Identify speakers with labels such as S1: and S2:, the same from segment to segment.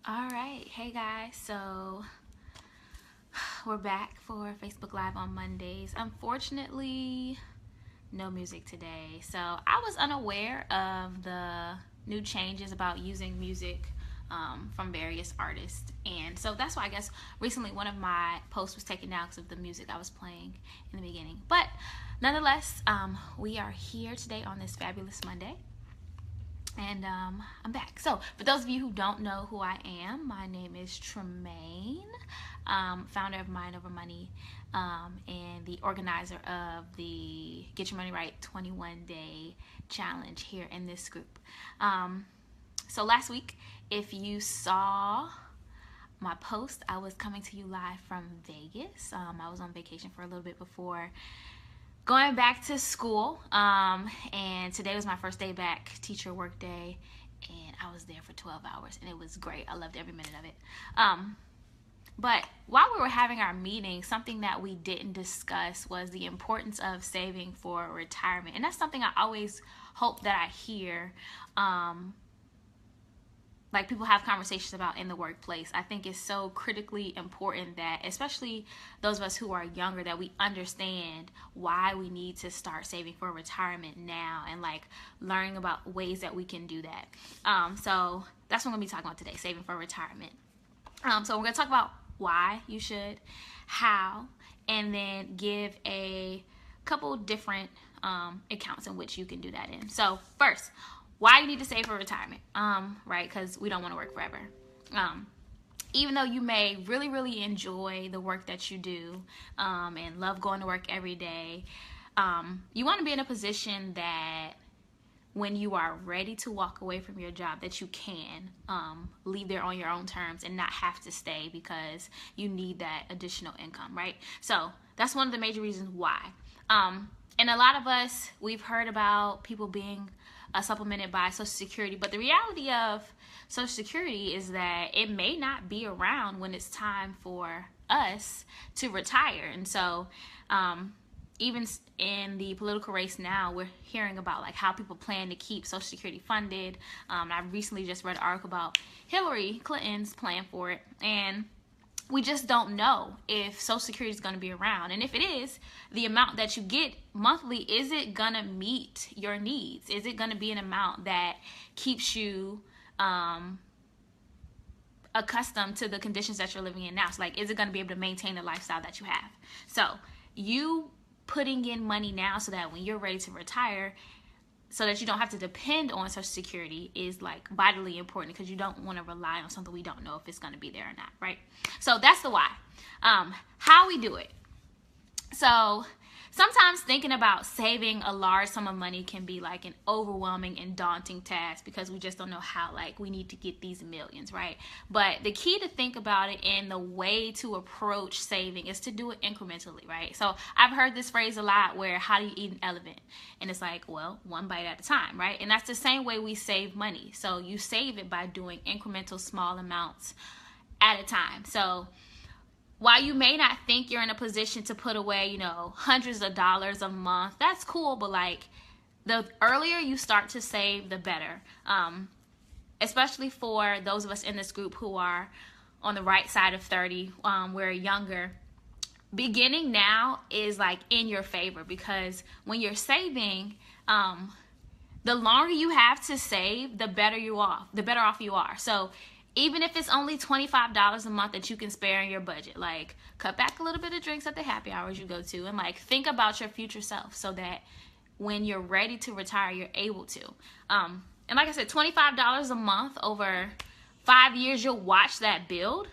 S1: All right, hey guys, so we're back for Facebook Live on Mondays. Unfortunately, no music today. So I was unaware of the new changes about using music from various artists. And so that's why I guess recently one of my posts was taken down because of the music I was playing in the beginning. But nonetheless, we are here today on this fabulous Monday. And I'm back. So for those of you who don't know who I am, my name is Tremaine, founder of Mind Over Money, and the organizer of the Get Your Money Right 21-day challenge here in this group. So last week, if you saw my post, I was coming to you live from Vegas. I was on vacation for a little bit before going back to school, and today was my first day back, teacher work day, and I was there for 12 hours, and it was great. I loved every minute of it. But while we were having our meeting, something that we didn't discuss was the importance of saving for retirement, and that's something I always hope that I hear like people have conversations about in the workplace. I think it's so critically important that, especially those of us who are younger, that we understand why we need to start saving for retirement now and like learning about ways that we can do that. So that's what I'm gonna be talking about today, saving for retirement. So we're gonna talk about why you should, how, and then give a couple different accounts in which you can do that in. So first, why you need to save for retirement, right? Because we don't want to work forever. Even though you may really, really enjoy the work that you do and love going to work every day, you want to be in a position that when you are ready to walk away from your job, that you can leave there on your own terms and not have to stay because you need that additional income, right? So that's one of the major reasons why. And a lot of us, we've heard about people being supplemented by Social Security, but the reality of Social Security is that it may not be around when it's time for us to retire. And so even in the political race now, we're hearing about like how people plan to keep Social Security funded. I recently just read an article about Hillary Clinton's plan for it, and we just don't know if Social Security is going to be around. And if it is, the amount that you get monthly, is it going to meet your needs? Is it going to be an amount that keeps you accustomed to the conditions that you're living in now? So like, is it going to be able to maintain the lifestyle that you have? So you putting in money now so that when you're ready to retire, so that you don't have to depend on Social Security, is like vitally important, because you don't want to rely on something we don't know if it's going to be there or not, right? So that's the why. How we do it. So sometimes thinking about saving a large sum of money can be like an overwhelming and daunting task because we just don't know how like we need to get these millions, right? But the key to think about it and the way to approach saving is to do it incrementally, right? So I've heard this phrase a lot where, how do you eat an elephant? And it's like, well, one bite at a time, right? And that's the same way we save money. So you save it by doing incremental small amounts at a time. So while you may not think you're in a position to put away, hundreds of dollars a month, that's cool, but like the earlier you start to save, the better. Especially for those of us in this group who are on the right side of 30, we're younger. Beginning now is like in your favor, because when you're saving, the longer you have to save, the better off you are. So even if it's only $25 a month that you can spare in your budget, like cut back a little bit of drinks at the happy hours you go to, and like think about your future self so that when you're ready to retire, you're able to. And like I said, $25 a month over 5 years, you'll watch that build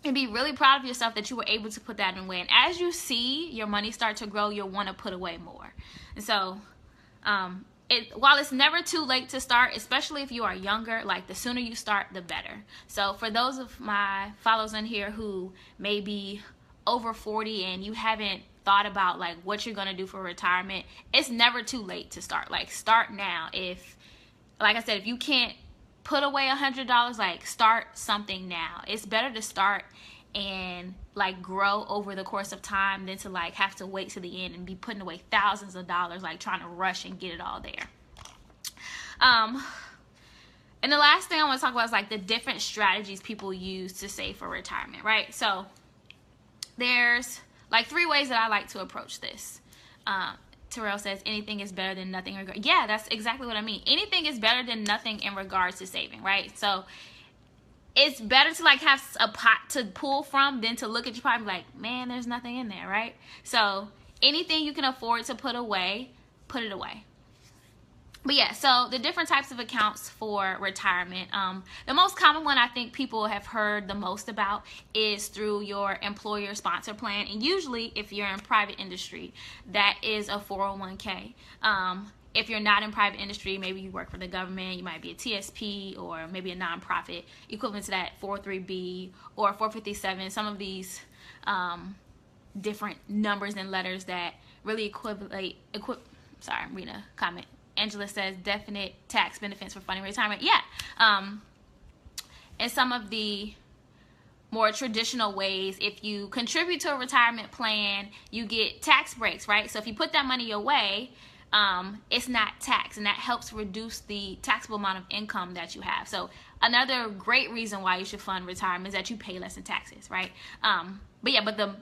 S1: and be really proud of yourself that you were able to put that away. And as you see your money start to grow, you'll want to put away more. And so while it's never too late to start, especially if you are younger, like the sooner you start, the better. So for those of my followers in here who may be over 40 and you haven't thought about like what you're going to do for retirement, it's never too late to start. Like start now. If, like I said, if you can't put away $100, like start something now. It's better to start and like grow over the course of time than to like have to wait to the end and be putting away thousands of dollars, like trying to rush and get it all there. And the last thing I want to talk about is like the different strategies people use to save for retirement, right? So there's like 3 ways that I like to approach this. Terrell says anything is better than nothing. Yeah, that's exactly what I mean. Anything is better than nothing in regards to saving, right? So it's better to like have a pot to pull from than to look at your pot and be like, man, there's nothing in there, right? So anything you can afford to put away, put it away. But yeah, so the different types of accounts for retirement. The most common one I think people have heard the most about is through your employer sponsor plan. And usually if you're in private industry, that is a 401k. If you're not in private industry, maybe you work for the government, you might be a TSP or maybe a nonprofit, equivalent to that 403B or 457, some of these different numbers and letters that really sorry, I'm reading a comment. Angela says definite tax benefits for funding retirement. Yeah. And some of the more traditional ways, if you contribute to a retirement plan, you get tax breaks, right? So if you put that money away, it's not taxed, and that helps reduce the taxable amount of income that you have. So another great reason why you should fund retirement is that you pay less in taxes, right? But the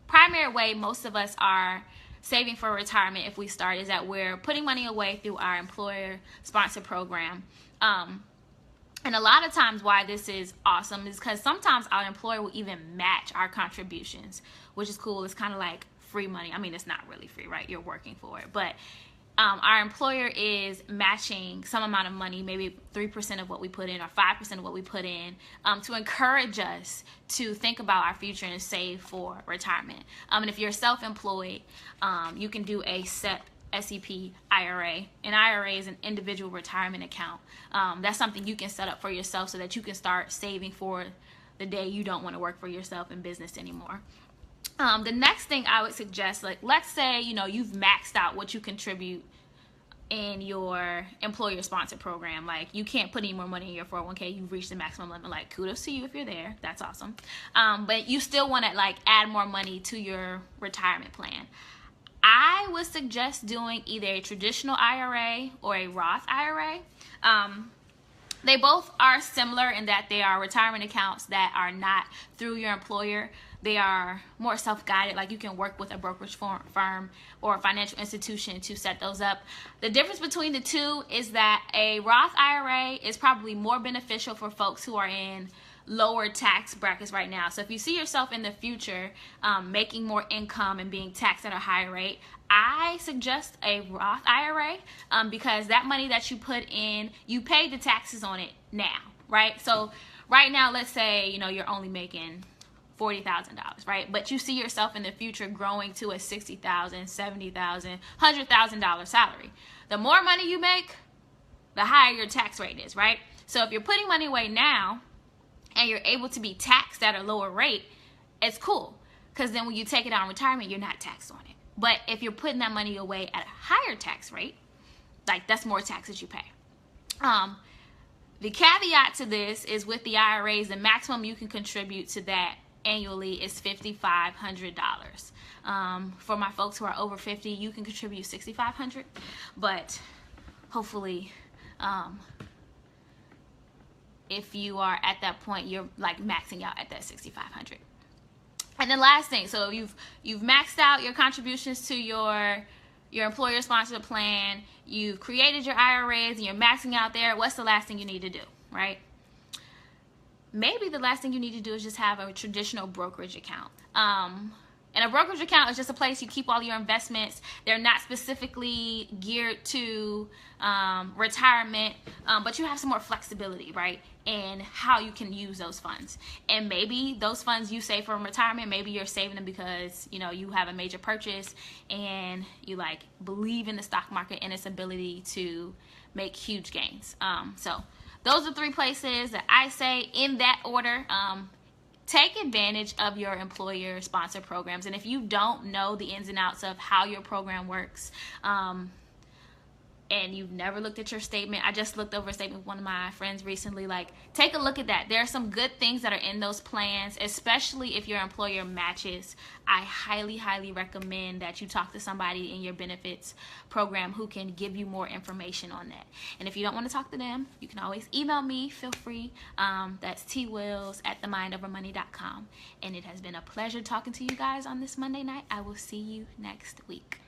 S1: primary way most of us are saving for retirement if we start is that we're putting money away through our employer sponsor program. And a lot of times why this is awesome is because sometimes our employer will even match our contributions, which is cool. It's kind of like free money. I mean, it's not really free, right? You're working for it. But our employer is matching some amount of money, maybe 3% of what we put in or 5% of what we put in, to encourage us to think about our future and save for retirement. And if you're self-employed, you can do a SEP IRA. An IRA is an individual retirement account. That's something you can set up for yourself so that you can start saving for the day you don't want to work for yourself in business anymore. The next thing I would suggest, like let's say, you've maxed out what you contribute in your employer sponsor program. Like you can't put any more money in your 401k. You've reached the maximum limit. Like kudos to you if you're there. That's awesome. But you still want to like add more money to your retirement plan. I would suggest doing either a traditional IRA or a Roth IRA. They both are similar in that they are retirement accounts that are not through your employer. They are more self-guided, like you can work with a brokerage firm or a financial institution to set those up. The difference between the two is that a Roth IRA is probably more beneficial for folks who are in lower tax brackets right now. So if you see yourself in the future making more income and being taxed at a higher rate, I suggest a Roth IRA because that money that you put in, you pay the taxes on it now, right? So right now, let's say, you're only making $40,000, right? But you see yourself in the future growing to a $60,000, $70,000, $100,000 salary. The more money you make, the higher your tax rate is, right? So if you're putting money away now and you're able to be taxed at a lower rate, it's cool. Because then when you take it out in retirement, you're not taxed on it. But if you're putting that money away at a higher tax rate, like that's more taxes you pay. The caveat to this is with the IRAs, the maximum you can contribute to that annually is $5,500. For my folks who are over 50, you can contribute $6,500, but hopefully if you are at that point, you're like maxing out at that $6,500. And then last thing, so you've maxed out your contributions to your employer sponsored plan, you've created your IRAs and you're maxing out there. What's the last thing you need to do, right? Maybe the last thing you need to do is just have a traditional brokerage account. And a brokerage account is just a place you keep all your investments. They're not specifically geared to retirement, but you have some more flexibility, right, in how you can use those funds. And maybe those funds you save from retirement, maybe you're saving them because, you have a major purchase and you like believe in the stock market and its ability to make huge gains. So those are 3 places that I say in that order. Take advantage of your employer sponsor programs. And if you don't know the ins and outs of how your program works, and you've never looked at your statement, I just looked over a statement with one of my friends recently. Like, take a look at that. There are some good things that are in those plans, especially if your employer matches. I highly, highly recommend that you talk to somebody in your benefits program who can give you more information on that. And if you don't want to talk to them, you can always email me. Feel free. That's twills@themindovermoney.com. And it has been a pleasure talking to you guys on this Monday night. I will see you next week.